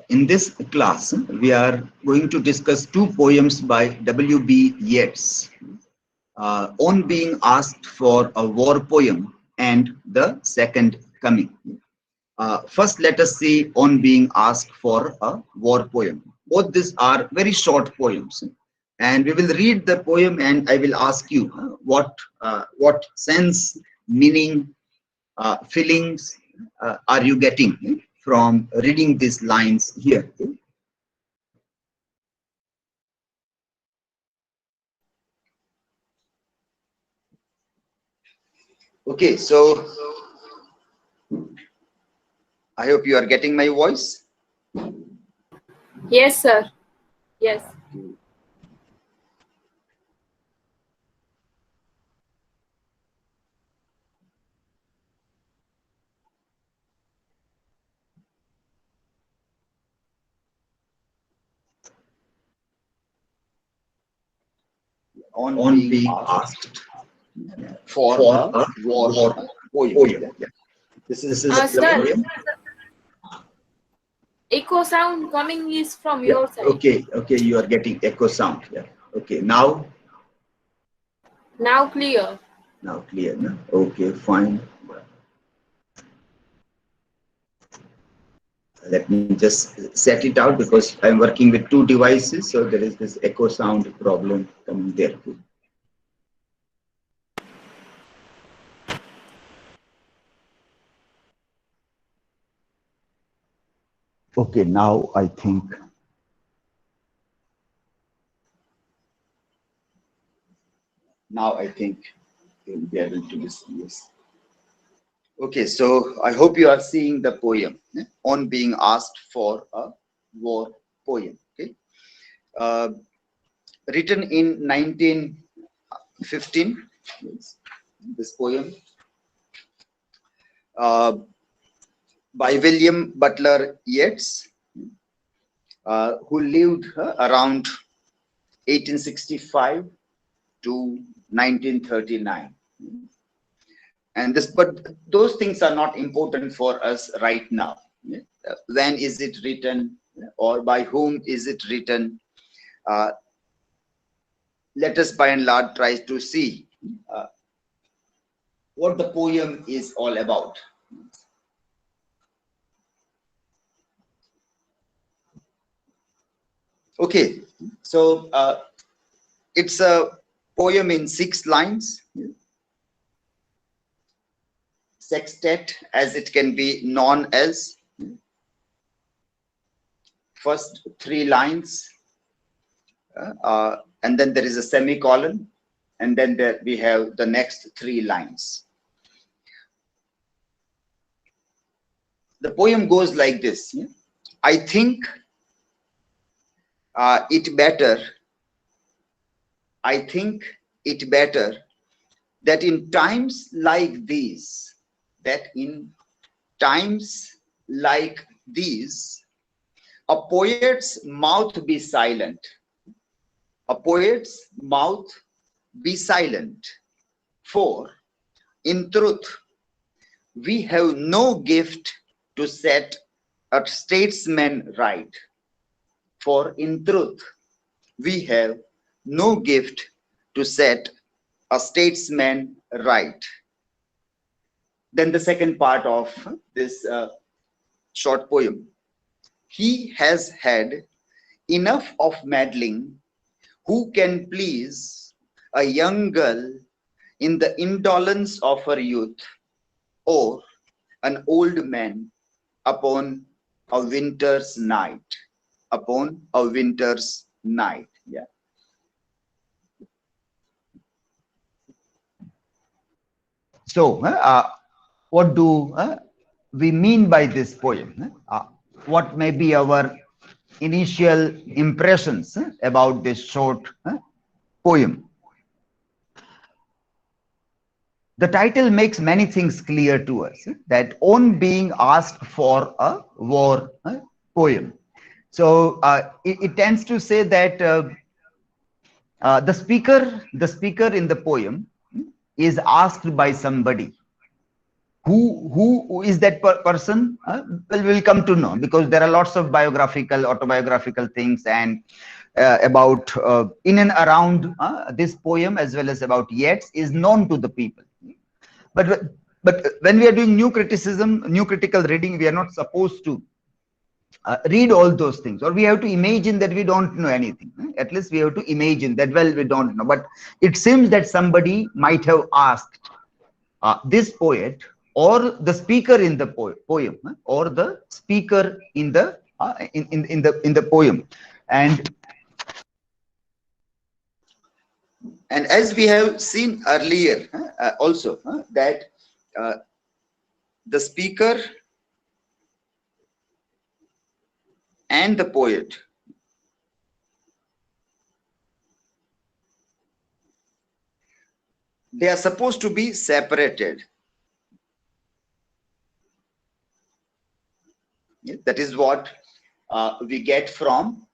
In this class, we are going to discuss two poems by W.B. Yeats, On Being Asked for a War Poem and The Second Coming. First, let us see On Being Asked for a War Poem. Both these are very short poems, and we will read the poem and I will ask you what sense, meaning, feelings are you getting from reading these lines here. Okay, so I hope you are getting my voice. Yes, sir. Yes. On being asked for a war poem. Yeah. This is the Sir, poem. echo sound coming is from your side. Okay, you are getting echo sound. Yeah. Okay, now Clear. now clear. No? Okay, fine. Let me just set it out because I'm working with two devices, so there is this echo sound problem coming there. Okay, now I think you'll be able to listen. Yes. Okay, so I hope you are seeing the poem On Being Asked for a War Poem. Okay, written in 1915. Yes. This poem by William Butler Yeats, who lived around 1865 to 1939. And but those things are not important for us right now. When is it written, or by whom is it written? Let us by and large try to see what the poem is all about. Okay, so it's a poem in 6 lines. Sextet, as it can be known as. First 3 lines, and then there is a semicolon, and then there we have the next 3 lines. The poem goes like this. I think it better that in times like these, a poet's mouth be silent. A poet's mouth be silent. For, in truth, we have no gift to set a statesman right. For, in truth, we have no gift to set a statesman right. Then the second part of this short poem. He has had enough of meddling. Who can please a young girl in the indolence of her youth, or an old man upon a winter's night? Upon a winter's night. Yeah. So, what do we mean by this poem? What may be our initial impressions about this short poem? The title makes many things clear to us, that on being asked for a war poem. So it tends to say that the speaker in the poem is asked by somebody Who is that person? Well, we'll come to know, because there are lots of biographical, autobiographical things and about in and around this poem, as well as about Yeats, is known to the people. But when we are doing new criticism, new critical reading, we are not supposed to read all those things, or we have to imagine that we don't know anything. At least we have to imagine that, well, we don't know. But it seems that somebody might have asked this poet, or the speaker in the poem, or the speaker in the in the poem, and as we have seen earlier, also that the speaker and the poet, they are supposed to be separated. That is what we get from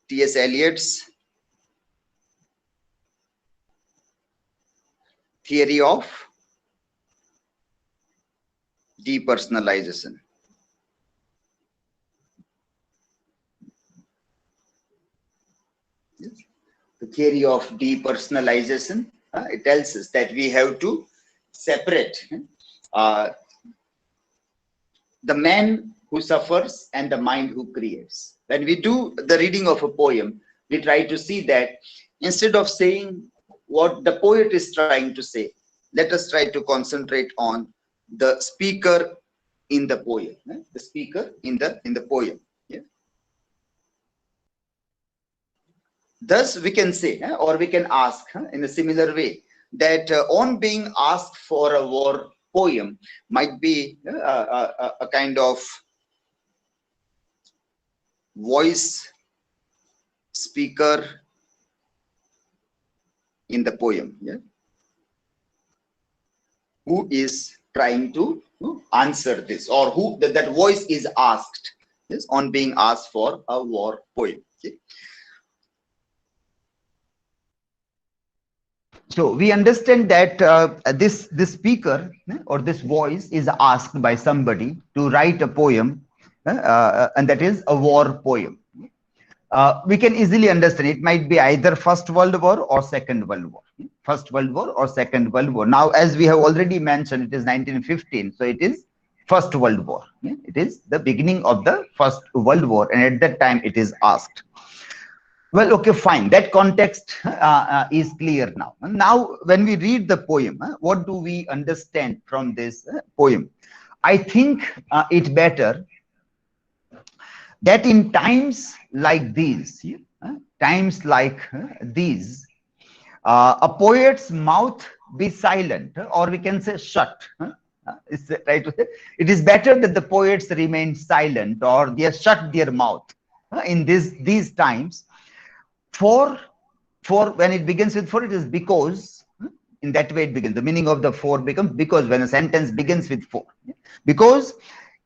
T.S. Eliot's theory of depersonalization. The theory of depersonalization, it tells us that we have to separate the man who suffers and the mind who creates. When we do the reading of a poem, we try to see that instead of saying what the poet is trying to say, let us try to concentrate on the speaker in the poem, the speaker in the poem. Thus, we can say, or we can ask in a similar way, that on being asked for a war poem might be a kind of voice speaker in the poem, who is trying to answer this, or who that voice is asked, on being asked for a war poem. So we understand that this speaker or this voice is asked by somebody to write a poem, and that is a war poem. We can easily understand it might be either First World War or Second World War. First World War or Second World War. Now, as we have already mentioned, it is 1915, so it is First World War. It is the beginning of the First World War, and at that time it is asked. Well, okay, fine. That context is clear now. Now, when we read the poem, what do we understand from this poem? I think it better that in times like these, a poet's mouth be silent, or we can say shut. Is it right? It is better that the poets remain silent, or they shut their mouth in these times. For when it begins with for, it is because, in that way it begins. The meaning of the for becomes because when a sentence begins with for. Because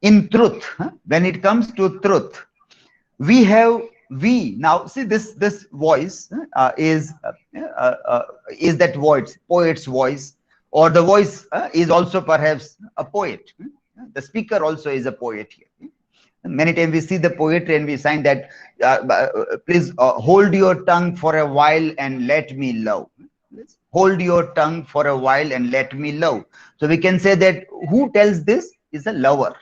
in truth, when it comes to truth, we now see this voice is that voice, poet's voice, or the voice is also perhaps a poet. The speaker also is a poet here. Many times we see the poetry and we sign that please hold your tongue for a while and let me love. Hold your tongue for a while and let me love. So we can say that who tells this is a lover.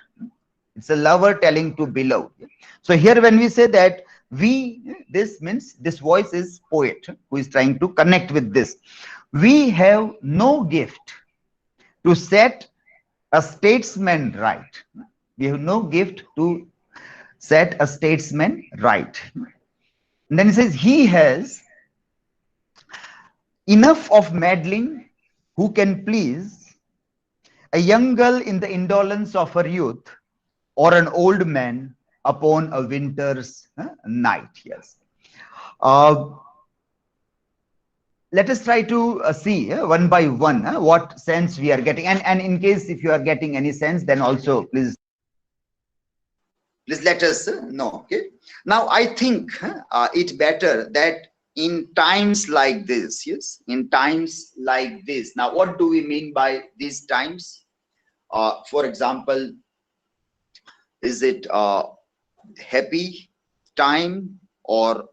It's a lover telling to beloved. So here when we say that this means this voice is poet who is trying to connect with this. We have no gift to set a statesman right. We have no gift to set a statesman right. And then it says he has enough of meddling who can please a young girl in the indolence of her youth, or an old man upon a winter's night. Yes. Let us try to see one by one what sense we are getting, and in case if you are getting any sense, then also please let us know. Okay. Now I think it better that in times like this, yes, in times like this. Now, what do we mean by these times? For example, is it a happy time or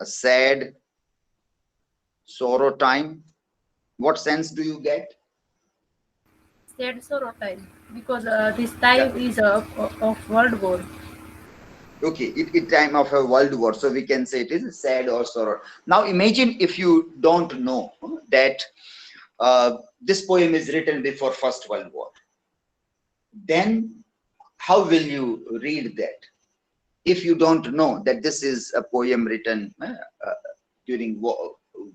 a sad sorrow time? What sense do you get? Sad sorrow time because this time Yeah. is of World War. Okay, it time of a world war, so we can say it is sad or sorrow. Now imagine if you don't know that this poem is written before First World War, then how will you read that if you don't know that this is a poem written during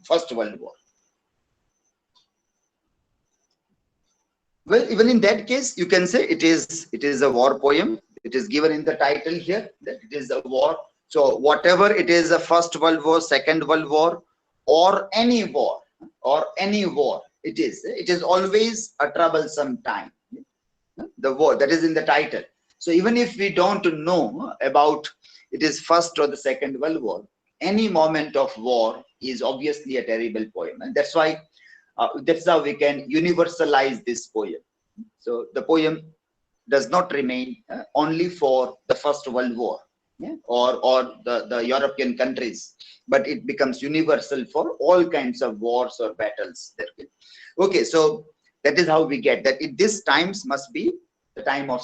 First World War? Well, even in that case, you can say it is a war poem. It is given in the title here that it is a war. So whatever it is, a First World War, Second World War, or any war, it is always a troublesome time. The war that is in the title. So even if we don't know about it is First or the Second World War, any moment of war is obviously a terrible poem, and that's why that's how we can universalize this poem. So the poem does not remain only for the First World War, yeah, or the European countries, but it becomes universal for all kinds of wars or battles. Okay, so that is how we get that. This times must be the time of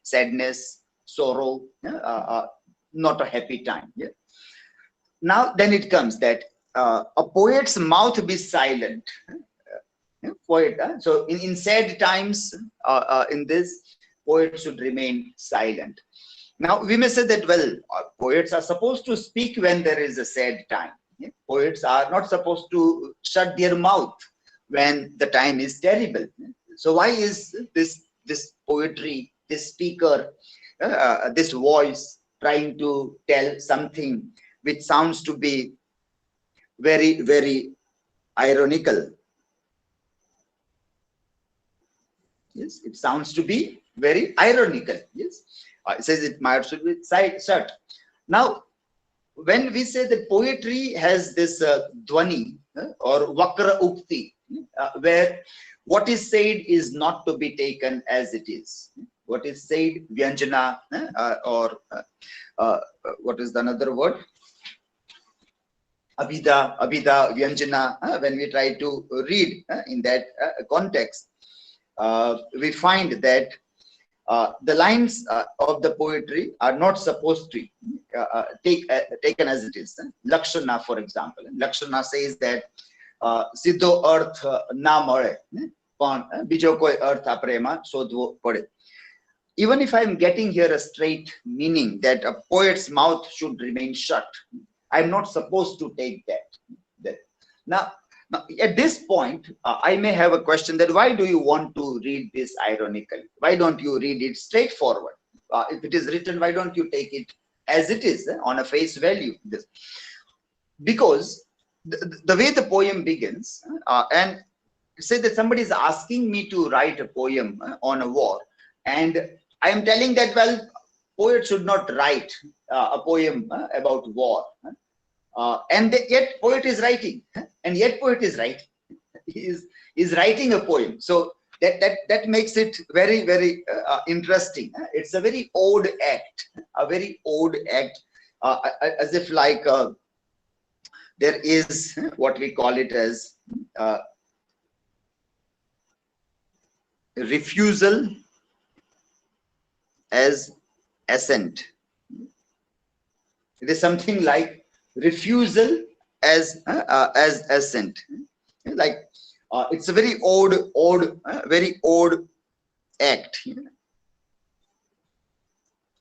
sadness, sorrow, not a happy time. Yeah. Now, then it comes that a poet's mouth be silent. Poet. So in sad times, in this, poet should remain silent. Now we may say that, well, poets are supposed to speak when there is a sad time. Yeah? Poets are not supposed to shut their mouth when the time is terrible. So why is this poetry, this speaker, this voice trying to tell something which sounds to be very, very ironical? Yes, it sounds to be very ironical. Yes, it says it might should be shut. Now, when we say that poetry has this dhwani or vakra ukti, where what is said is not to be taken as it is. What is said, vyanjana, or what is the another word? Abhida, vyanjana. When we try to read in that context, we find that the lines of the poetry are not supposed to taken as it is. Lakshana, for example, Lakshana says that Siddho Earth na mare, bijo koi earth aprema sodhvo pade. Even if I am getting here a straight meaning that a poet's mouth should remain shut, I am not supposed to take that. Now, at this point, I may have a question that why do you want to read this ironically? Why don't you read it straightforward? If it is written, why don't you take it as it is on a face value? Because the way the poem begins, and say that somebody is asking me to write a poem on a war, and I am telling that, well, poet should not write a poem about war. And yet poet is writing, and yet poet is writing. He is writing a poem. So that makes it very, very interesting. It's a very odd act, as if like there is what we call it as refusal as assent. It is something like refusal as assent. Like it's a very very odd act.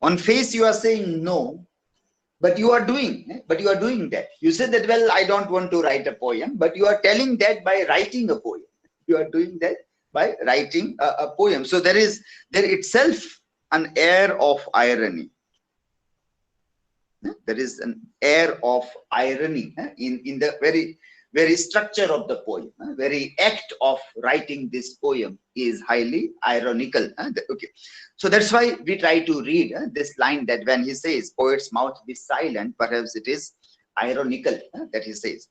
On face you are saying no, but you are doing that. You said that, well, I don't want to write a poem, but you are telling that by writing a poem. You are doing that by writing a poem. So there itself an air of irony. There is an air of irony in the very structure of the poem. Very act of writing this poem is highly ironical. Okay, so that's why we try to read this line that when he says poet's mouth be silent, perhaps it is ironical that he says.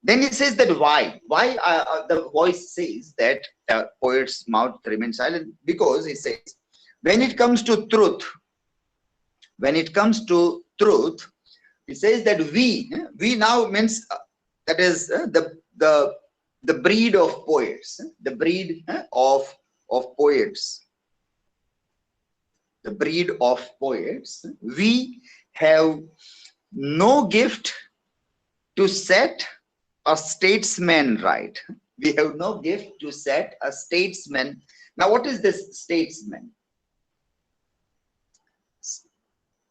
Then he says that why the voice says that poet's mouth remains silent, because he says when it comes to truth, he says that we now means that is the breed of poets, the breed of poets, the breed of poets. We have no gift to set a statesman right. We have no gift to set a statesman. Now, what is this statesman?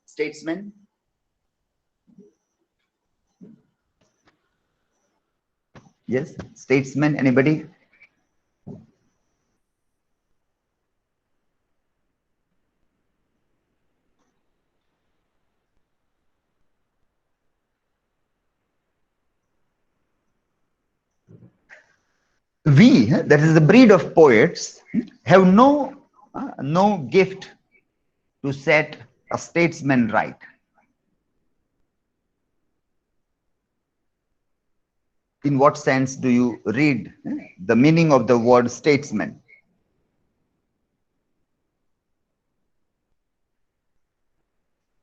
Statesman? Yes, statesman, anybody? We, that is the breed of poets, have no gift to set a statesman right. In what sense do you read the meaning of the word statesman?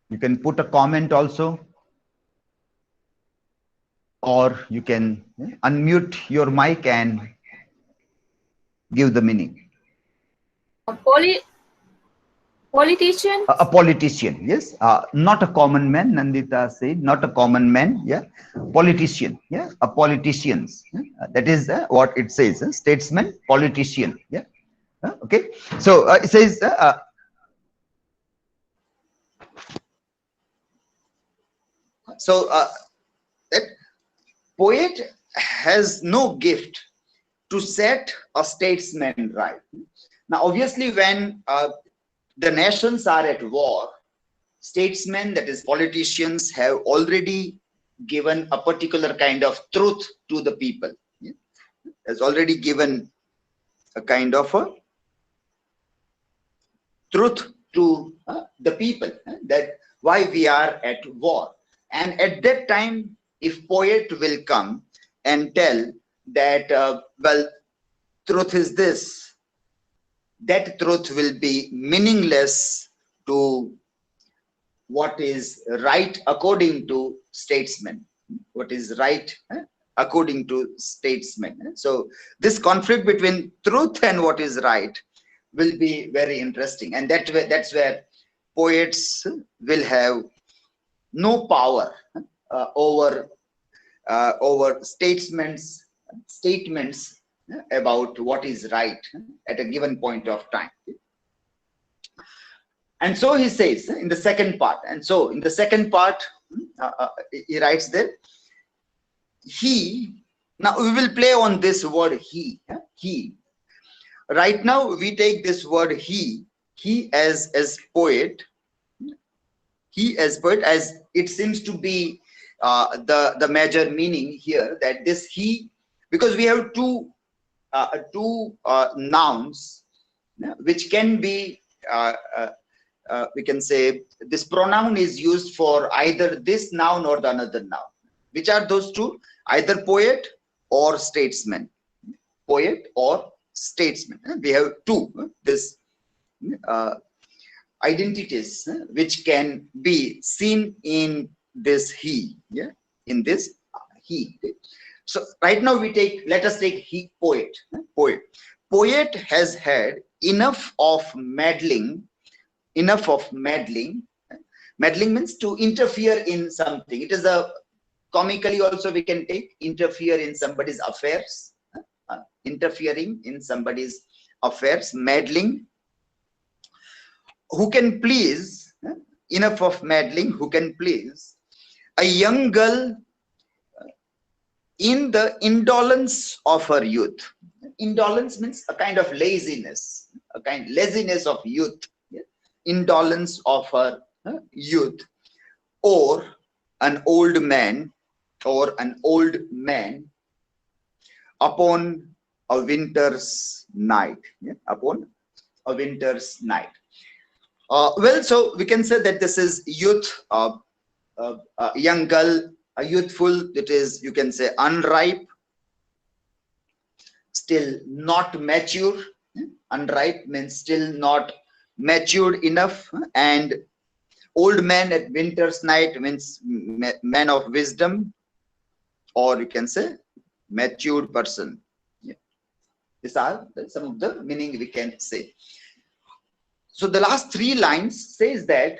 You can put a comment also, or you can unmute your mic and give the meaning. Politician? A politician, yes. Not a common man, Nandita said, not a common man, yeah. Politician, yeah. A politicians, that is what it says, statesman, politician, yeah. Okay. So it says, that poet has no gift to set a statesman right. Now, obviously, when the nations are at war, statesmen, that is politicians, have already given a particular kind of truth to the people. Yeah? Has already given a kind of a truth to the people, that why we are at war. And at that time, if poet will come and tell that, well, truth is this, that truth will be meaningless to what is right according to statesmen, what is right according to statesmen. So this conflict between truth and what is right will be very interesting, and that's where poets will have no power over statements about what is right at a given point of time. And so he says in the second part, he writes that he, now we will play on this word he. Right now we take this word he as poet, as it seems to be the major meaning here, that this he, because we have two nouns which can be we can say this pronoun is used for either this noun or the another noun. Which are those two? Either poet or statesman. Poet or statesman. We have two this identities which can be seen in this he, yeah, in this he. So right now let us take he, poet. Poet has had enough of meddling. Meddling means to interfere in something. It is a comically also we can take interfere in somebody's affairs, interfering in somebody's affairs, meddling. Who can please, enough of meddling, who can please a young girl in the indolence of her youth. Indolence means a kind of laziness, laziness of youth. Indolence of her youth, or an old man upon a winter's night. Upon a winter's night. Well, so we can say that this is youth, a young girl A youthful, it is, you can say, unripe, still not mature. Unripe means still not matured enough. And old man at winter's night means man of wisdom, or you can say matured person. Yeah. These are some of the meaning we can say. So the last three lines says that,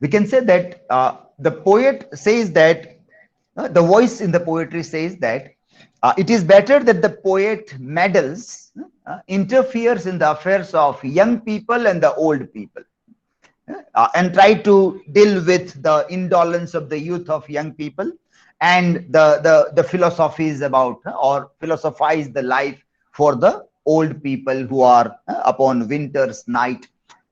we can say that the poet says that, the voice in the poetry says that it is better that the poet meddles, interferes in the affairs of young people and the old people, and try to deal with the indolence of the youth of young people, and the philosophies about, or philosophize the life for the old people who are upon winter's night,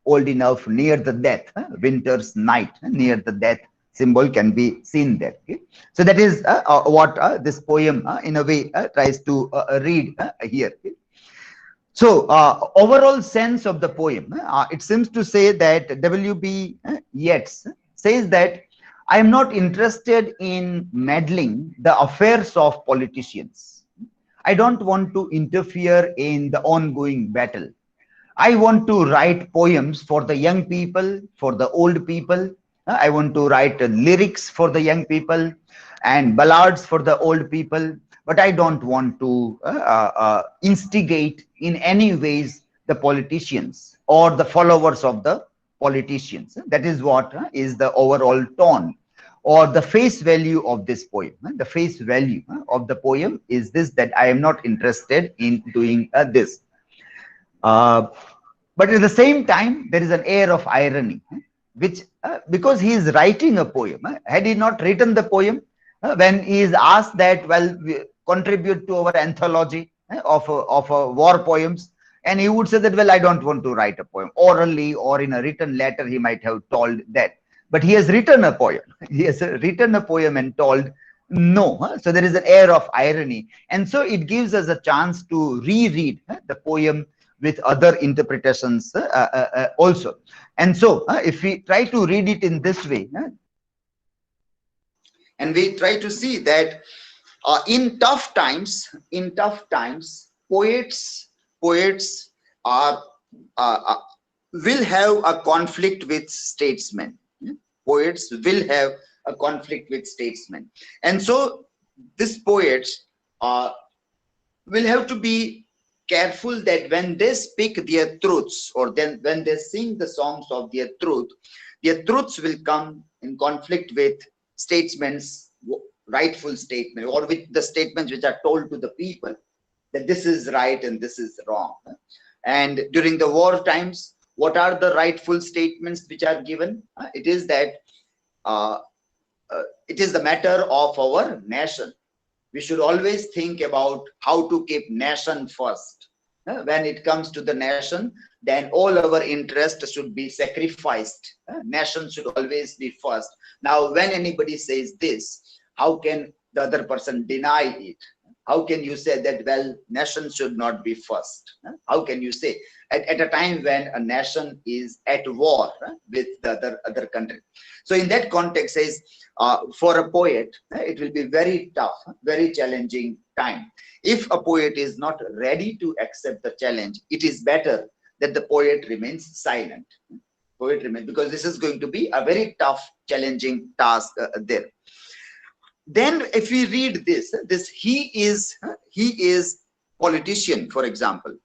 old enough, near the death. Winter's night, near the death symbol can be seen there. Okay? So that is what this poem in a way tries to read here. Okay? So overall sense of the poem, it seems to say that W.B. Yeats says that I am not interested in meddling the affairs of politicians. I don't want to interfere in the ongoing battle. I want to write poems for the young people, for the old people. I want to write lyrics for the young people and ballads for the old people. But I don't want to instigate in any ways the politicians or the followers of the politicians. That is what is the overall tone or the face value of this poem. The face value of the poem is this, that I am not interested in doing this. But at the same time, there is an air of irony, which because he is writing a poem. Had he not written the poem, when he is asked that, well, we contribute to our anthology of war poems, and he would say that, well, I don't want to write a poem. Orally or in a written letter, he might have told that. But he has written a poem. He has written a poem and told no. So there is an air of irony. And so it gives us a chance to reread the poem with other interpretations also. And so if we try to read it in this way, and we try to see that in tough times, poets are will have a conflict with statesmen. Poets will have a conflict with statesmen, and so these poets will have to be careful that when they speak their truths, or then when they sing the songs of their truths will come in conflict with statesmen's rightful statement, or with the statements which are told to the people that this is right and this is wrong. And during the war times, what are the rightful statements which are given? It is that it is the matter of our nation. We should always think about how to keep nation first. When it comes to the nation, then all our interests should be sacrificed. Nation should always be first. Now, when anybody says this, how can the other person deny it? How can you say that, well, nation should not be first? How can you say at a time when a nation is at war with the other country? So in that context, says for a poet, it will be very tough, very challenging time. If a poet is not ready to accept the challenge, it is better that the poet remains silent. Because this is going to be a very tough, challenging task there. Then if we read this he is politician, for example.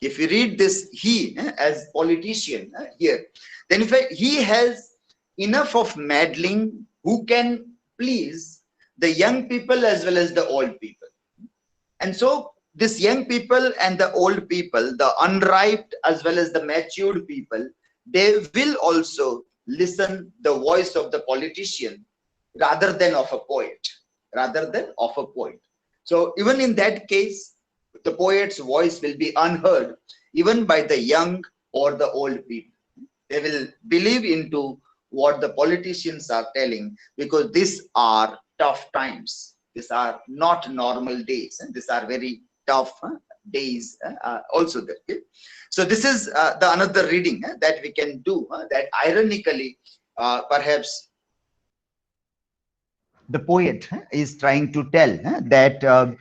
If we read this he as politician here, then if he has enough of meddling who can please the young people as well as the old people. And so this young people and the old people, the unripe as well as the matured people, they will also listen the voice of the politician rather than of a poet, So even in that case, the poet's voice will be unheard even by the young or the old people. They will believe into what the politicians are telling, because these are tough times. These are not normal days, and these are very tough days also there. Okay? So this is the another reading that we can do, that ironically perhaps the poet is trying to tell that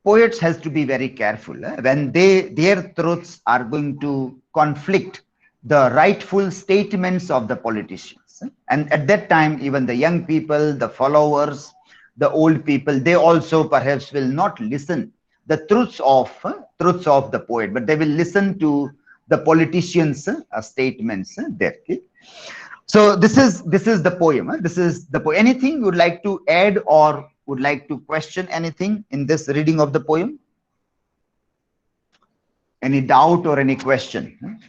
poets has to be very careful when their truths are going to conflict the rightful statements of the politicians. And at that time, even the young people, the followers, the old people, they also perhaps will not listen the truths of the poet, but they will listen to the politicians' statements there. Okay? So this is the poem. This is the poem. Anything you would like to add or would like to question anything in this reading of the poem? Any doubt or any question?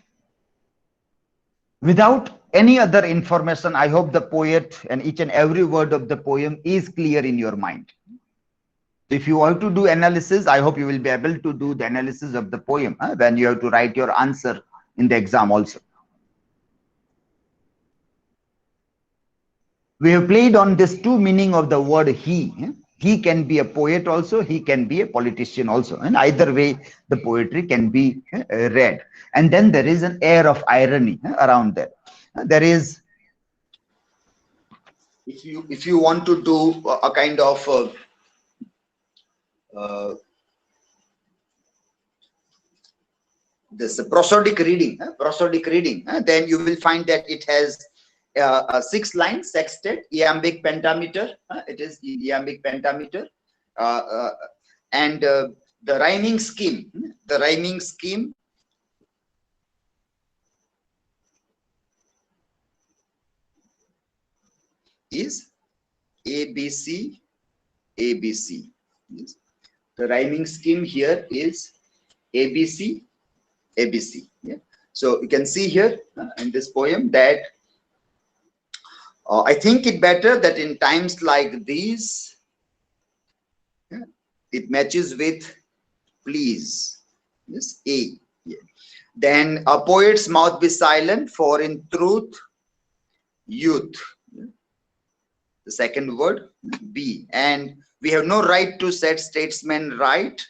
Without any other information, I hope the poet and each and every word of the poem is clear in your mind. If you want to do analysis, I hope you will be able to do the analysis of the poem when you have to write your answer in the exam also. We have played on this two meaning of the word he. He can be a poet also, he can be a politician also, and either way the poetry can be read. And then there is an air of irony around that. There is, if you want to do a kind of this prosodic reading, then you will find that it has 6 lines, sextet, iambic pentameter. It is iambic pentameter, and the rhyming scheme. The rhyming scheme is ABC, ABC. Yes. The rhyming scheme here is ABC, ABC. Yeah. So you can see here in this poem that I think it better that in times like these, it matches with please. Yes, A. Yeah. Then a poet's mouth be silent, for in truth, youth. Yeah. The second word, B. And we have no right to set statesmen right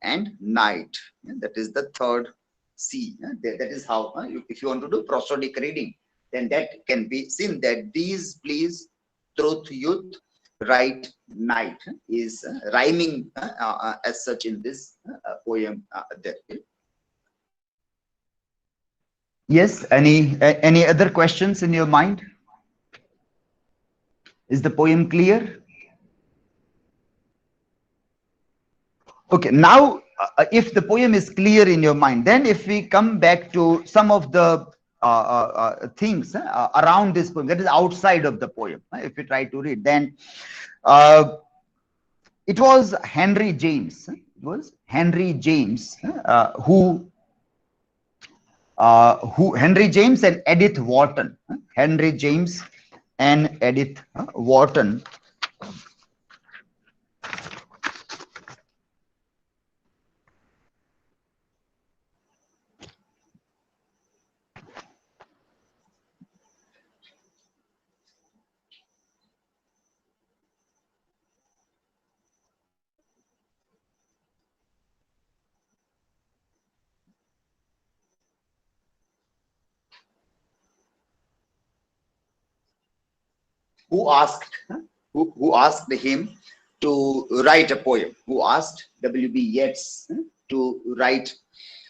and night. Yeah. That is the third C. Yeah. That is how, if you want to do prosodic reading, then that can be seen that these, please, truth, youth, right, night is rhyming as such in this poem there. Yes, any other questions in your mind? Is the poem clear? Okay, now if the poem is clear in your mind, then if we come back to some of the things around this poem that is outside of the poem, if we try to read, then it was Henry James. It was Henry James who Henry James and Edith Wharton. Henry James and Edith Wharton who asked him to write a poem, who asked W.B. Yeats to write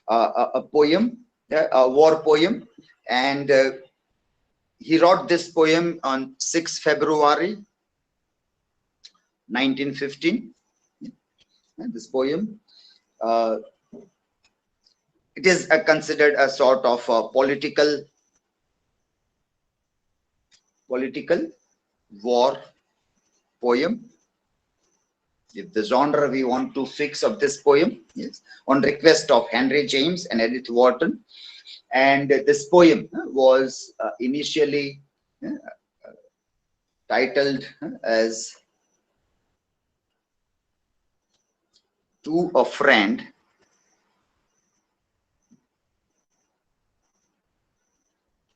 a poem, a war poem, and he wrote this poem on 6 February 1915. And this poem, it is considered a sort of a political war poem, if the genre we want to fix of this poem. Yes, on request of Henry James and Edith Wharton. And this poem was initially titled as To a Friend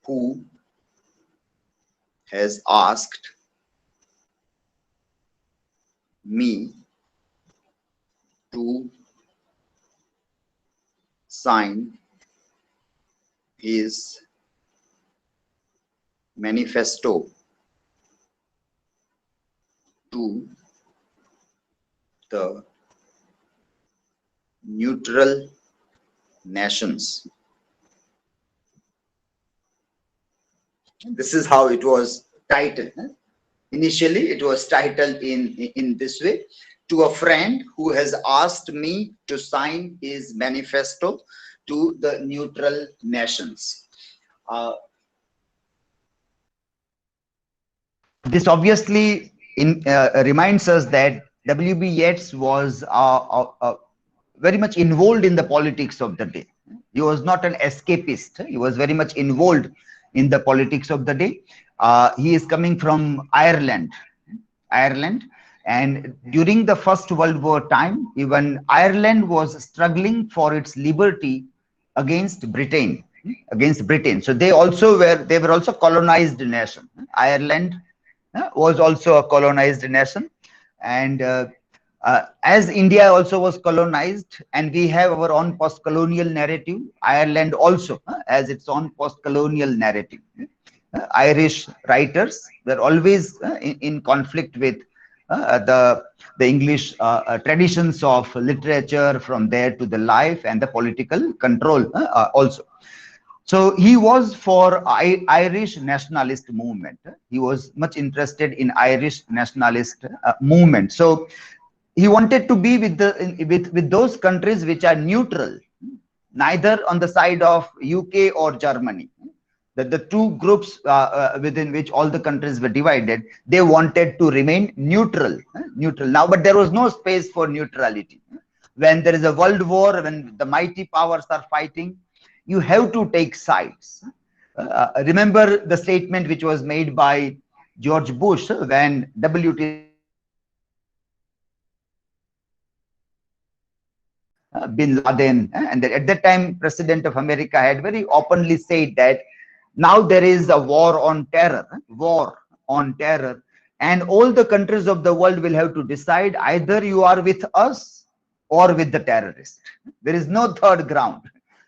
Who Has Asked Me to sign his manifesto to the neutral nations. This is how it was titled. Initially, it was titled in this way: to a friend who has asked me to sign his manifesto to the neutral nations. This obviously reminds us that W.B. Yeats was very much involved in the politics of the day. He was not an escapist. He was very much involved in the politics of the day. He is coming from Ireland, and during the First World War time, even Ireland was struggling for its liberty against Britain. So they were also colonized nation. Ireland was also a colonized nation, and as India also was colonized, and we have our own post-colonial narrative, Ireland also has its own post-colonial narrative. Irish writers were always in conflict with the English traditions of literature, from there to the life and the political control also. So he was for Irish nationalist movement. He was much interested in Irish nationalist movement. So he wanted to be with those countries which are neutral, neither on the side of UK or Germany. The two groups within which all the countries were divided, they wanted to remain neutral. Now, but there was no space for neutrality. When there is a world war, when the mighty powers are fighting, you have to take sides. Remember the statement which was made by George Bush when W.T. Bin Laden, and at that time President of America had very openly said that now there is a war on terror, and all the countries of the world will have to decide: either you are with us or with the terrorist. There is no third ground.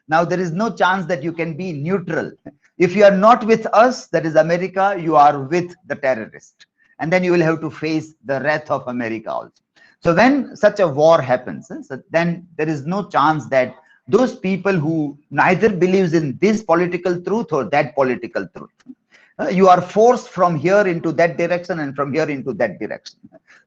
Now there is no chance that you can be neutral. If you are not with us, that is America, you are with the terrorist, and then you will have to face the wrath of America also. So when such a war happens, so then there is no chance that those people who neither believes in this political truth or that political truth, you are forced from here into that direction and from here into that direction.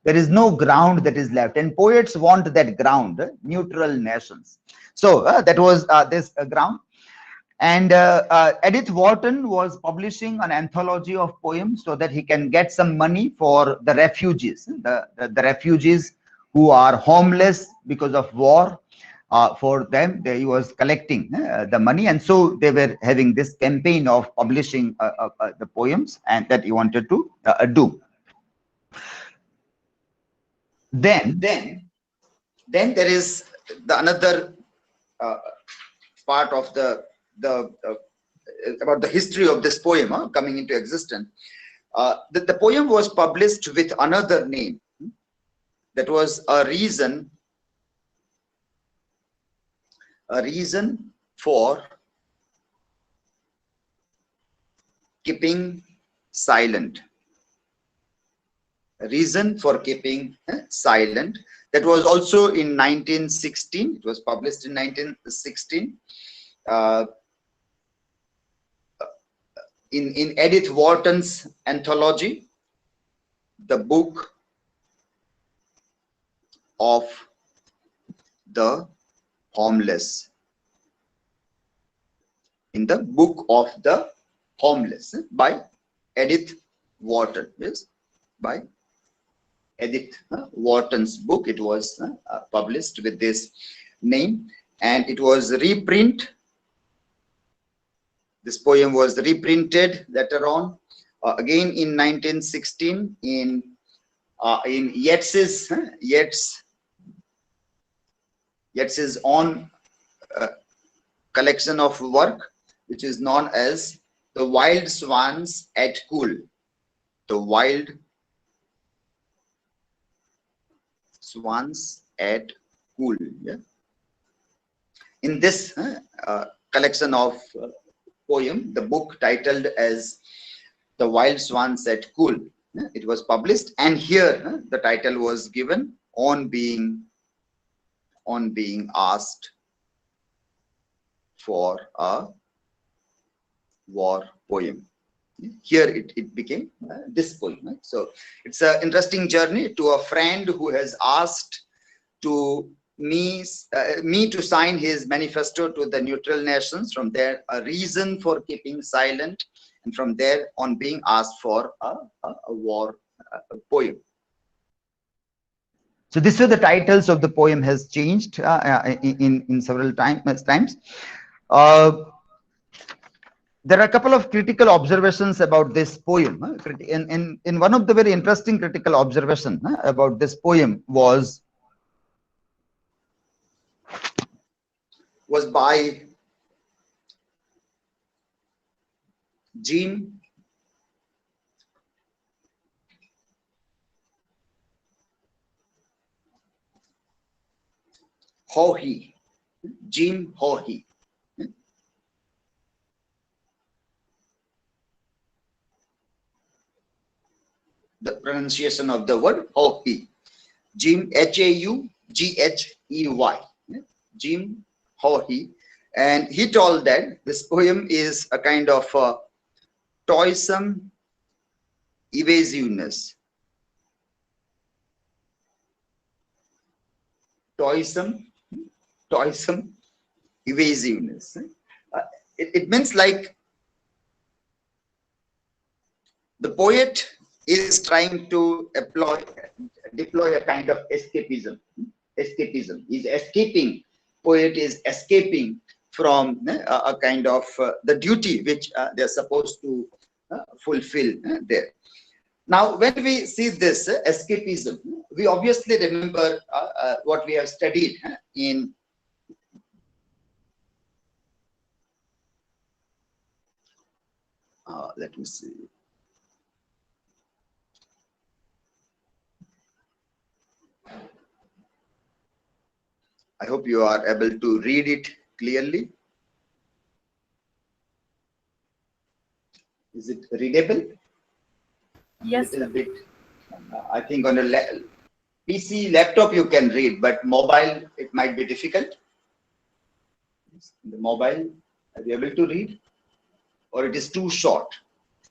There is no ground that is left, and poets want that ground, neutral nations. So that was this ground. And Edith Wharton was publishing an anthology of poems so that he can get some money for the refugees, the refugees who are homeless because of war. For them, he was collecting the money, and so they were having this campaign of publishing the poems, and that he wanted to do. Then there is another part of the about the history of this poem coming into existence. The poem was published with another name. That was a reason for keeping silent. A reason for keeping silent. That was also in 1916. It was published in 1916. In Edith Wharton's anthology, The Book of the Homeless. In The Book of the Homeless by Edith Wharton. Yes, by Edith Wharton's book. It was published with this name, and it was reprint. This poem was reprinted later on, again in 1916 in Yeats's own collection of work, which is known as The Wild Swans at Cool. The Wild Swans at Cool. Yeah. in this collection of poem, the book titled as The Wild Swans at Cool. It was published, and here the title was given on being asked for a war poem. Here it became this poem. Right? So it's an interesting journey to a friend who has asked to me to sign his manifesto to the neutral nations. From there, a reason for keeping silent, and from there on being asked for a war poem. So this way the titles of the poem has changed in several times. There are a couple of critical observations about this poem. In one of the very interesting critical observation about this poem was by Jim Hohe. Jim Hohe. The pronunciation of the word Hohe. Jim, H-A-U-G-H-E-Y. Jim Hohe. And he told that this poem is a kind of toysome evasiveness. Toysome evasiveness. It means like the poet is trying to deploy a kind of escapism. Is escaping. Poet is escaping from a kind of the duty which they're supposed to fulfill there. Now, when we see this escapism, we obviously remember what we have studied in let me see. I hope you are able to read it clearly. Is it readable? Yes, Little bit. I think on a PC, laptop you can read, but mobile it might be difficult. The mobile, are you able to read? Or it is too short,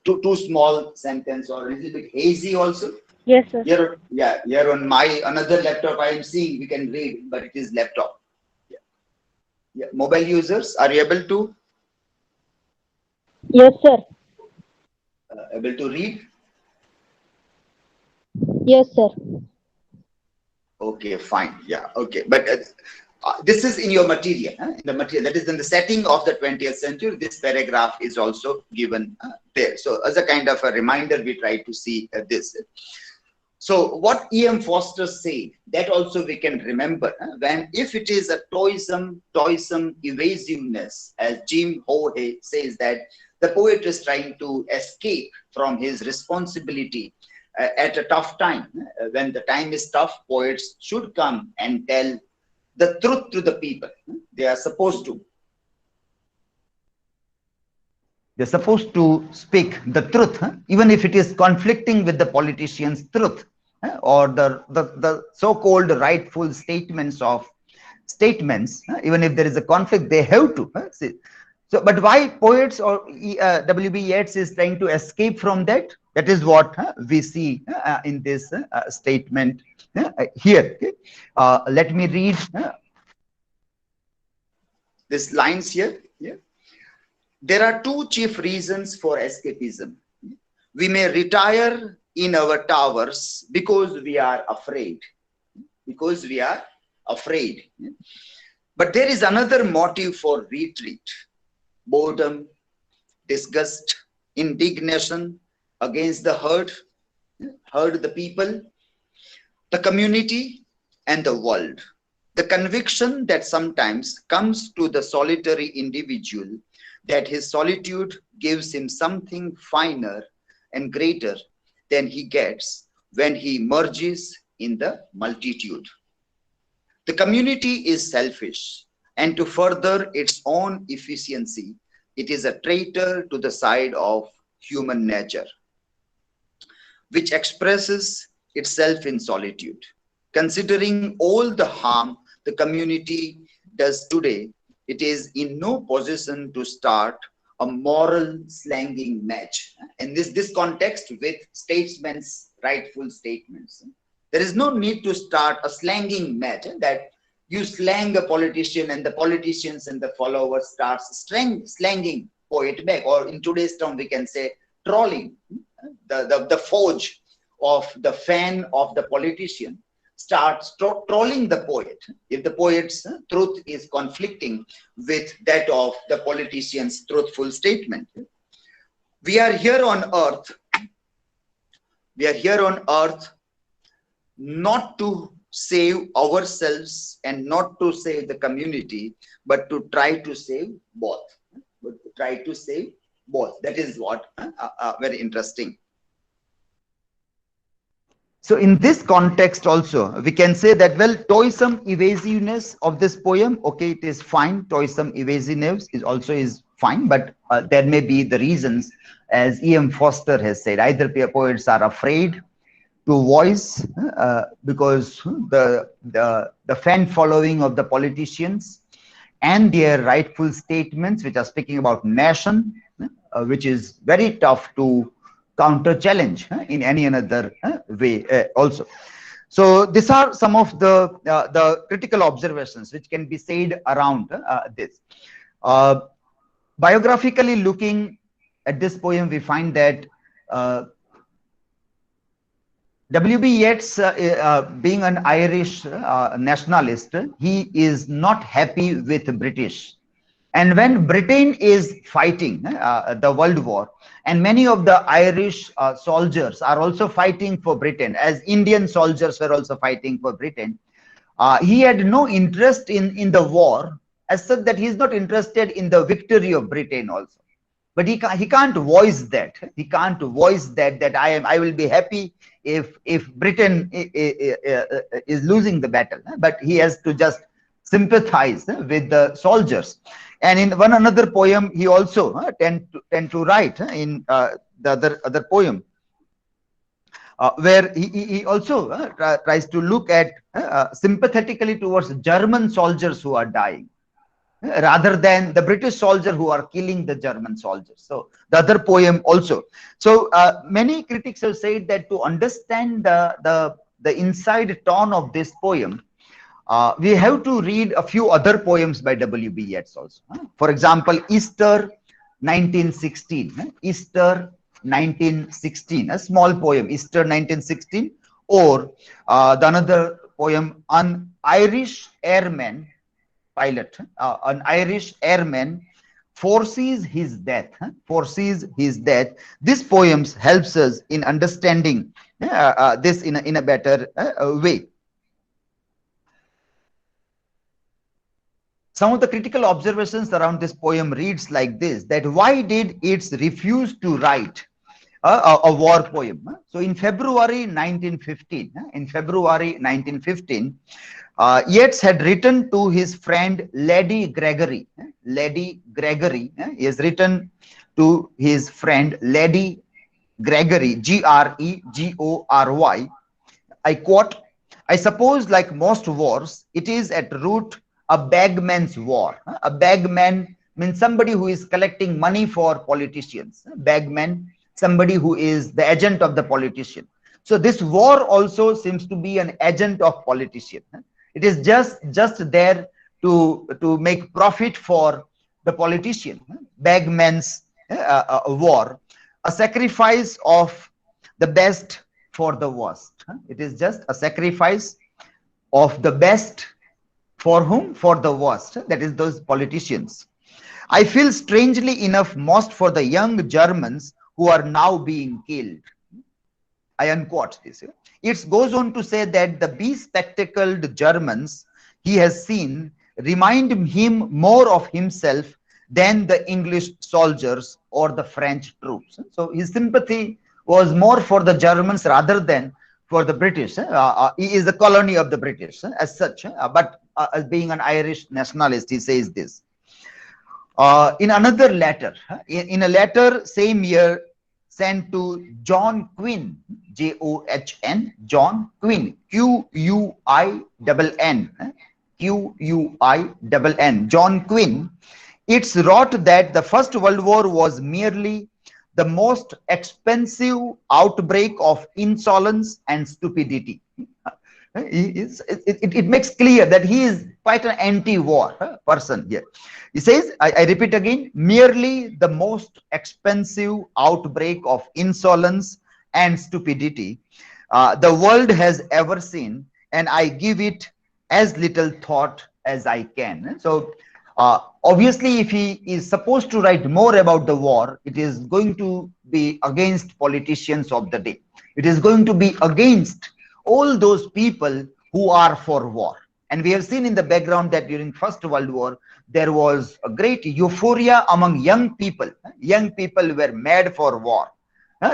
too small sentence, or a little bit hazy also? Yes, sir. Here on my another laptop I am seeing we can read, but it is laptop. Yeah. Mobile users, are you able to? Yes, sir. Able to read? Yes, sir. Okay, fine. Yeah, okay. But this is in your material. In the material, that is in the setting of the 20th century, this paragraph is also given there. So as a kind of a reminder, we try to see this. So what E.M. Foster said, that also we can remember. When if it is a toysome evasiveness, as Jim Hohe says that the poet is trying to escape from his responsibility at a tough time. When the time is tough, poets should come and tell the truth to the people. They are supposed to. They're supposed to speak the truth, even if it is conflicting with the politician's truth, or the so-called rightful statements, even if there is a conflict, they have to. So, but why poets or W.B. Yeats is trying to escape from that? That is what we see in this statement here. Let me read these lines here. Yeah. There are two chief reasons for escapism. We may retire in our towers because we are afraid. But there is another motive for retreat. Boredom, disgust, indignation against the herd, the people, the community, and the world. The conviction that sometimes comes to the solitary individual that his solitude gives him something finer and greater than he gets when he merges in the multitude. The community is selfish and to further its own efficiency, it is a traitor to the side of human nature, which expresses itself in solitude. Considering all the harm the community does today, it is in no position to start a moral slanging match. In this context, with statesman's rightful statements, there is no need to start a slanging match that you slang a politician and the politicians and the followers starts slanging poet back, or in today's term we can say trolling. The forge of the fan of the politician starts trolling the poet if the poet's truth is conflicting with that of the politician's truthful statement. We are here on earth. We are here on earth not to save ourselves and not to save the community, but to try to save both. That is what very interesting. So in this context also, we can say that, well, toilsome evasiveness of this poem, okay, it is fine. Toilsome evasiveness is fine, but there may be the reasons, as E.M. Foster has said, either poets are afraid to voice because the fan following of the politicians and their rightful statements, which are speaking about nation, which is very tough to counter challenge in any another way also. So these are some of the critical observations which can be said around this. Biographically looking at this poem, we find that W.B. Yeats, being an Irish nationalist, he is not happy with British. And when Britain is fighting the World War, and many of the Irish soldiers are also fighting for Britain, as Indian soldiers were also fighting for Britain, he had no interest in the war, as such that he is not interested in the victory of Britain also. But he can't voice that. He can't voice that I will be happy if Britain is losing the battle. But he has to just sympathize with the soldiers. And in one another poem, he also tend to write in the other poem, where he also tries to look at sympathetically towards German soldiers who are dying, rather than the British soldier who are killing the German soldiers. So the other poem also. So many critics have said that to understand the inside tone of this poem, we have to read a few other poems by W.B. Yeats also. For example, Easter 1916. Easter 1916, a small poem, Easter 1916, or the another poem, An Irish Airman pilot, an Irish airman foresees his death. Foresees his death. These poems helps us in understanding this in a better way. Some of the critical observations around this poem reads like this: that why did Yeats refuse to write a war poem? So in February 1915, Yeats had written to his friend Lady Gregory. Lady Gregory, he has written to his friend Lady Gregory, Gregory. I quote, "I suppose like most wars, it is at root a bagman's war." A bagman means somebody who is collecting money for politicians. Bagman, somebody who is the agent of the politician. So this war also seems to be an agent of politician. It is just there to make profit for the politician. Bagman's war, a sacrifice of the best for the worst. It is just a sacrifice of the best for whom? For the worst. That is those politicians. I feel strangely enough most for the young Germans who are now being killed. I unquote this. It goes on to say that the bespectacled Germans he has seen remind him more of himself than the English soldiers or the French troops. So his sympathy was more for the Germans rather than for the British. He is a colony of the British as such, but as being an Irish nationalist, he says this. In another letter, in a letter same year sent to John Quinn, John, John Quinn, Quinn, Quinn, John Quinn, it's wrote that the First World War was merely the most expensive outbreak of insolence and stupidity. It makes clear that he is quite an anti-war person here. He says, I repeat again, merely the most expensive outbreak of insolence and stupidity the world has ever seen, and I give it as little thought as I can. So obviously, if he is supposed to write more about the war, it is going to be against politicians of the day. It is going to be against all those people who are for war. And we have seen in the background that during First World War, there was a great euphoria among young people. Young people were mad for war.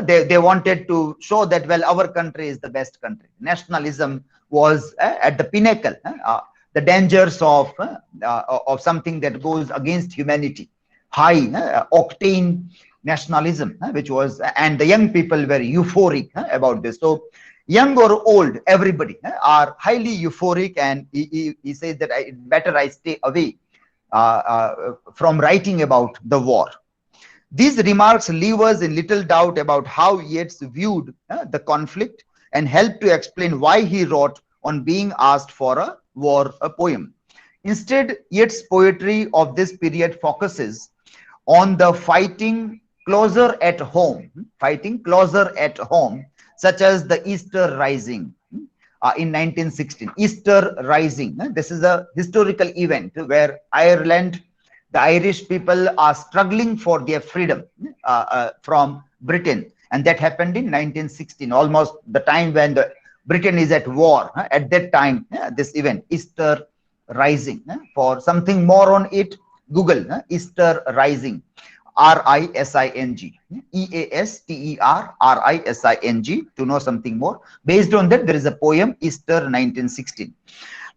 They wanted to show that, well, our country is the best country. Nationalism was at the pinnacle. The dangers of something that goes against humanity. High octane nationalism, which was, and the young people were euphoric about this. So young or old, everybody are highly euphoric, and he says that better I stay away from writing about the war. These remarks leave us in little doubt about how Yeats viewed the conflict and help to explain why he wrote on being asked for a war poem. Instead, Yeats' poetry of this period focuses on the fighting closer at home, such as the Easter Rising in 1916. Easter Rising, this is a historical event where Ireland, the Irish people are struggling for their freedom from Britain, and that happened in 1916, almost the time when the Britain is at war. At that time, this event, Easter Rising. For something more on it, Google Easter Rising, R-I-S-I-N-G, E-A-S-T-E-R-R-I-S-I-N-G, to know something more. Based on that, there is a poem, Easter 1916.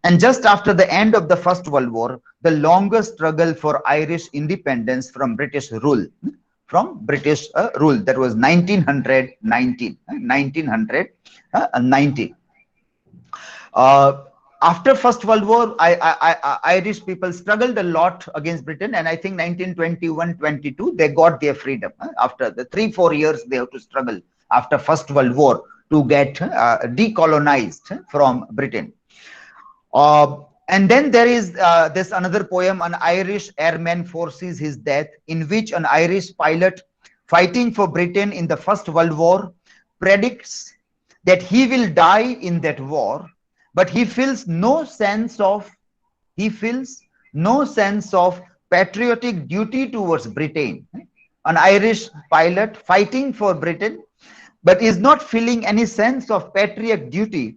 And just after the end of the First World War, the longest struggle for Irish independence from British rule, that was 1919. After First World War, Irish people struggled a lot against Britain, and I think 1921-22 they got their freedom. After the 3-4 years they have to struggle after First World War to get decolonized from Britain. And then there is this another poem, An Irish Airman Foresees His Death, in which an Irish pilot fighting for Britain in the First World War predicts that he will die in that war, but he feels no sense of patriotic duty towards Britain. An Irish pilot fighting for Britain, but is not feeling any sense of patriotic duty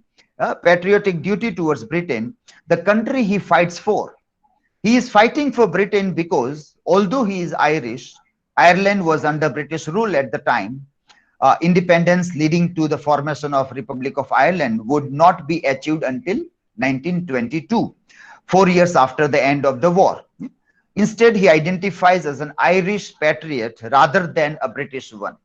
towards Britain, the country he fights for. He is fighting for Britain because, although he is Irish, Ireland was under British rule at the time. Independence leading to the formation of Republic of Ireland would not be achieved until 1922, 4 years after the end of the war. Instead, he identifies as an Irish patriot rather than a British one.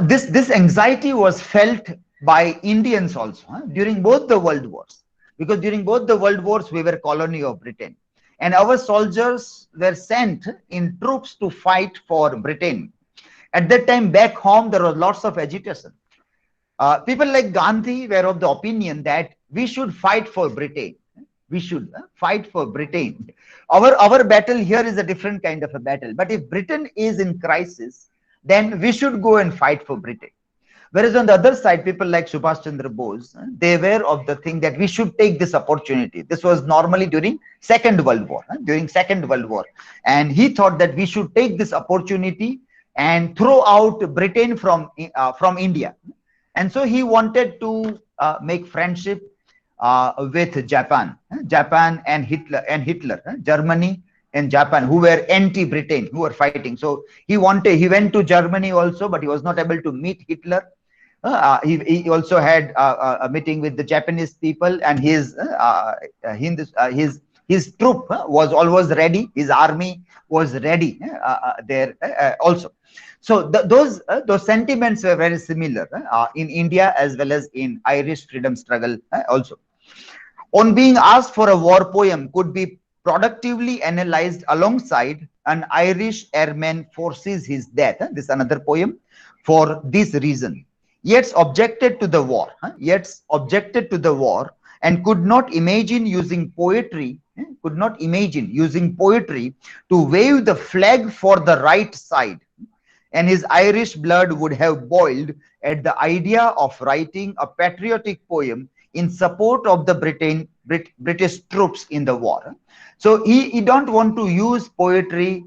This anxiety was felt by Indians also during both the world wars, because during both the world wars we were colony of Britain, and our soldiers were sent in troops to fight for Britain. At that time back home there was lots of agitation. People like Gandhi were of the opinion that we should fight for Britain. We should fight for Britain. Our battle here is a different kind of a battle, but if Britain is in crisis, then we should go and fight for Britain. Whereas on the other side, people like Subhash Chandra Bose, they were of the thing that we should take this opportunity. This was normally during Second World War, and he thought that we should take this opportunity and throw out Britain from India. And so he wanted to make friendship with Japan and Hitler, Germany in Japan who were anti-Britain, who were fighting. So he went to Germany also, but he was not able to meet Hitler. He also had a meeting with the Japanese people, and his troop was always ready. His army was ready there also. So those sentiments were very similar in India as well as in Irish freedom struggle also. On being asked for a war poem could be productively analyzed alongside an Irish airman forces his death. This is another poem for this reason. Yeats objected to the war. Yeats objected to the war and could not imagine using poetry. To wave the flag for the right side, and his Irish blood would have boiled at the idea of writing a patriotic poem in support of the British troops in the war. So he don't want to use poetry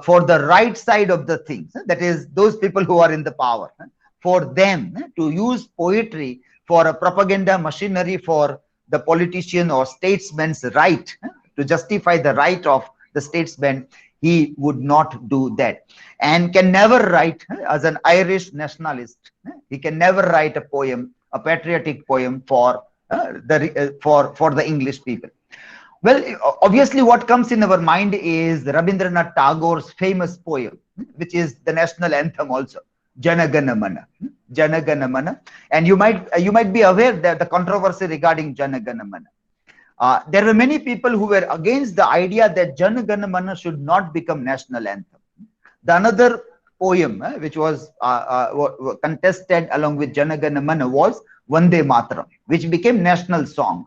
for the right side of the things. That is, those people who are in the power. For them to use poetry for a propaganda machinery for the politician or statesman's right, to justify the right of the statesman, he would not do that, and can never write, as an Irish nationalist, he can never write a poem, a patriotic poem for the English people. Well, obviously what comes in our mind is Rabindranath Tagore's famous poem, which is the national anthem also, Jana Gana Mana. Jana Gana Mana. And you might be aware that the controversy regarding Jana Gana Mana. There were many people who were against the idea that Jana Gana Mana should not become national anthem. The another poem which was contested along with Jana Gana Mana was Vande Mataram, which became national song.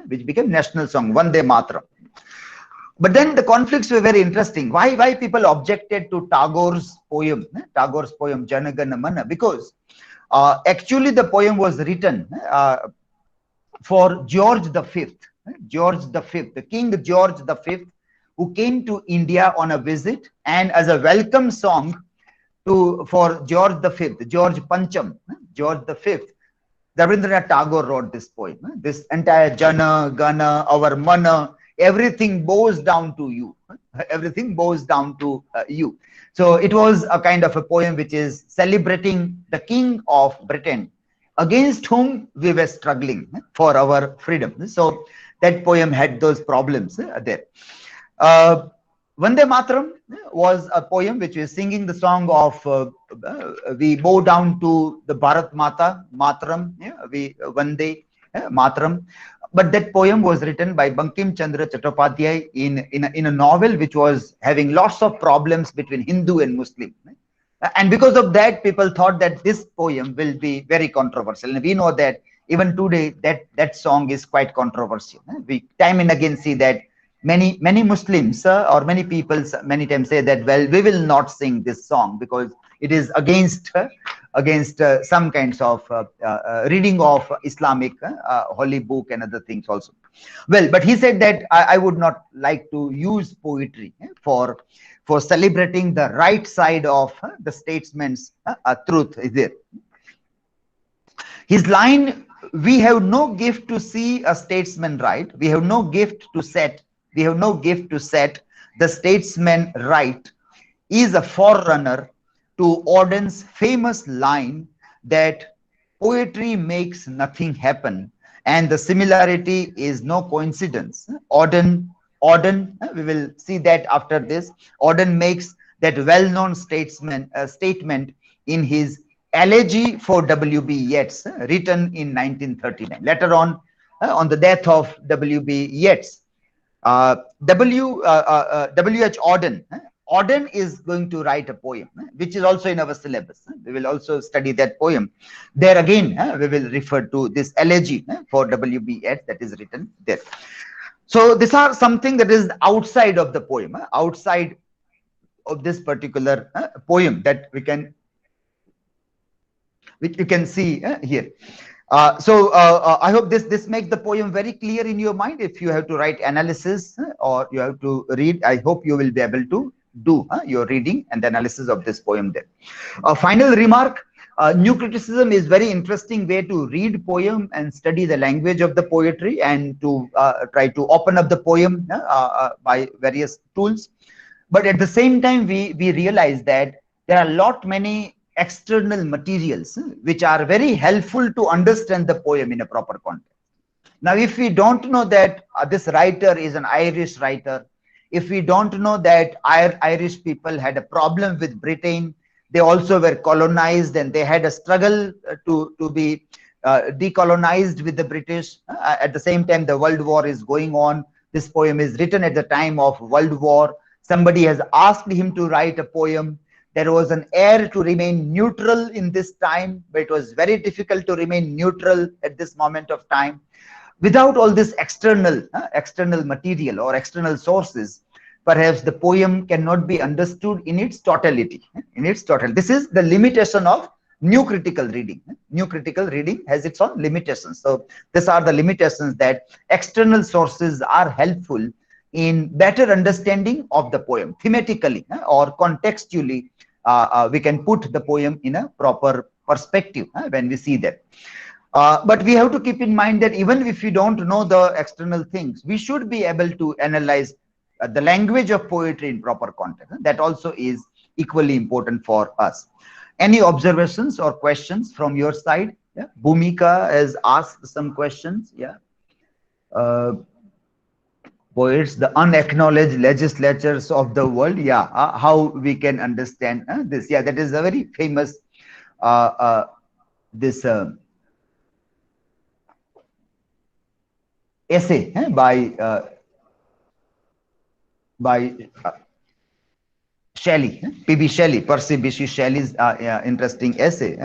Vande Mataram. But then the conflicts were very interesting. Why people objected to Tagore's poem Jana Gana Mana? Because actually the poem was written for George V, the King George V, who came to India on a visit, and as a welcome song for George V, George Pancham, George V, Rabindranath Tagore wrote this poem. This entire Jana, Gana, our Mana, everything bows down to you. Everything bows down to you. So it was a kind of a poem which is celebrating the King of Britain, against whom we were struggling for our freedom. So that poem had those problems there. Vande Mataram was a poem which is singing the song of we bow down to the Bharat Mata, Mataram, we Vande Mataram. But that poem was written by Bankim Chandra Chattopadhyay in a novel which was having lots of problems between Hindu and Muslim. And because of that, people thought that this poem will be very controversial. And we know that even today, that song is quite controversial. We time and again see that many Muslims or many people many times say that, well, we will not sing this song because it is against some kinds of reading of Islamic holy book and other things also. Well, but he said that I would not like to use poetry for celebrating the right side of the statesman's truth is there. His line, we have no gift to see a statesman right, we have no gift to set the statesman right, is a forerunner to Auden's famous line that poetry makes nothing happen, and the similarity is no coincidence. Auden, we will see that after this. Auden makes that well-known statement in his elegy for W.B. Yeats, written in 1939. Later on the death of W.B. Yeats, W.H. Auden. Auden is going to write a poem, which is also in our syllabus. We will also study that poem. There again, we will refer to this elegy for W.B. Yeats that is written there. So these are something that is outside of the poem, outside of this particular poem that which you can see here. So I hope this makes the poem very clear in your mind. If you have to write analysis or you have to read, I hope you will be able to do your reading and analysis of this poem there. A final remark, New criticism is very interesting way to read poem and study the language of the poetry and to try to open up the poem by various tools. But at the same time, we realize that there are many external materials which are very helpful to understand the poem in a proper context. Now, if we don't know that this writer is an Irish writer, if we don't know that Irish people had a problem with Britain, they also were colonized and they had a struggle to be decolonized with the British. At the same time, the World War is going on. This poem is written at the time of World War. Somebody has asked him to write a poem. There was an air to remain neutral in this time, but it was very difficult to remain neutral at this moment of time. Without all this external material or external sources, perhaps the poem cannot be understood in its totality. This is the limitation of new critical reading. New critical reading has its own limitations. So these are the limitations, that external sources are helpful in better understanding of the poem thematically or contextually. We can put the poem in a proper perspective when we see that. But we have to keep in mind that even if we don't know the external things, we should be able to analyze the language of poetry in proper context. That also is equally important for us. Any observations or questions from your side? Yeah. Bhumika has asked some questions. Yeah. Poets, the unacknowledged legislators of the world. Yeah. How we can understand this? Yeah, that is a very famous this essay by Shelley, P.B. Shelley, Percy Bysshe Shelley's interesting essay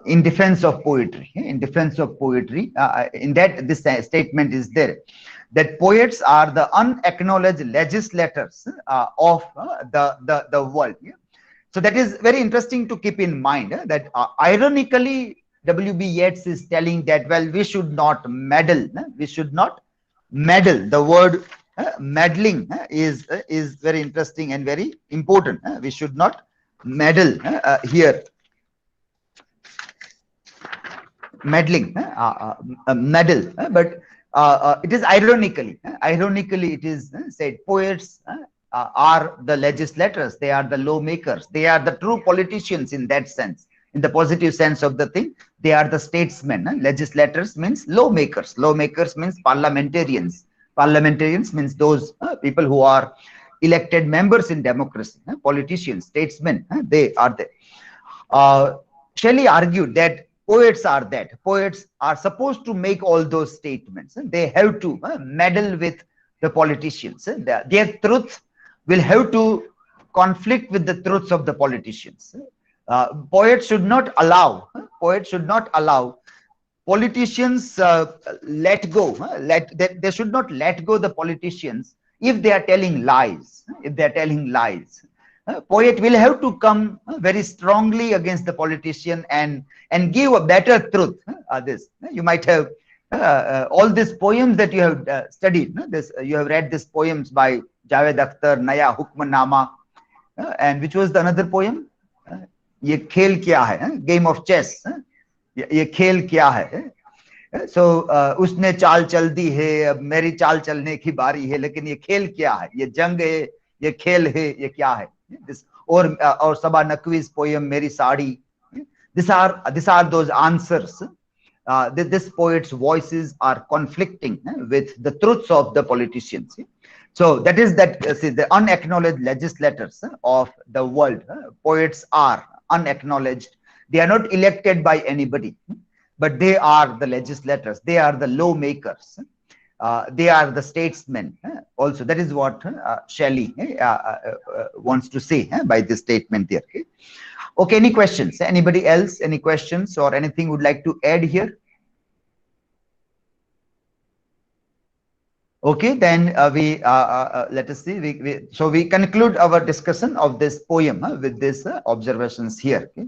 in defense of poetry. In defense of poetry, in that this statement is there, that poets are the unacknowledged legislators of the world. Yeah? So that is very interesting to keep in mind that ironically, W.B. Yeats is telling that, well, we should not meddle. We should not meddle. The word meddling is very interesting and very important. We should not meddle here. Meddling, meddle, but it is ironically it is said poets are the legislators. They are the lawmakers. They are the true politicians in that sense. In the positive sense of the thing, they are the statesmen. Legislators means lawmakers. Lawmakers means parliamentarians. Parliamentarians means those people who are elected members in democracy. Politicians, statesmen, they are there. Shelley argued that poets are that. Poets are supposed to make all those statements. They have to meddle with the politicians. Their truth will have to conflict with the truths of the politicians. Poets should not allow politicians let go. They should not let go the politicians if they are telling lies. Poet will have to come very strongly against the politician and give a better truth. This you might have all these poems that you have studied. You have read these poems by Javed Akhtar, Naya Hukmnama, and which was the another poem? ये खेल क्या है? Game of chess. ये खेल क्या है? So उसने चाल चल दी है, अब मेरी चाल चलने की बारी है, लेकिन ये खेल क्या है? ये जंग है, ये खेल है, ये क्या है? This or Sabah Naqvi's poem मेरी sari. These are those answers. This poet's voices are conflicting with the truths of the politicians. So that is that the unacknowledged legislators of the world. Poets are unacknowledged. They are not elected by anybody, but they are the legislators. They are the lawmakers. They are the statesmen. Also, that is what Shelley wants to say by this statement there. Okay, any questions? Anybody else? Any questions or anything would like to add here? Okay, then let us see. So we conclude our discussion of this poem with these observations here. Okay?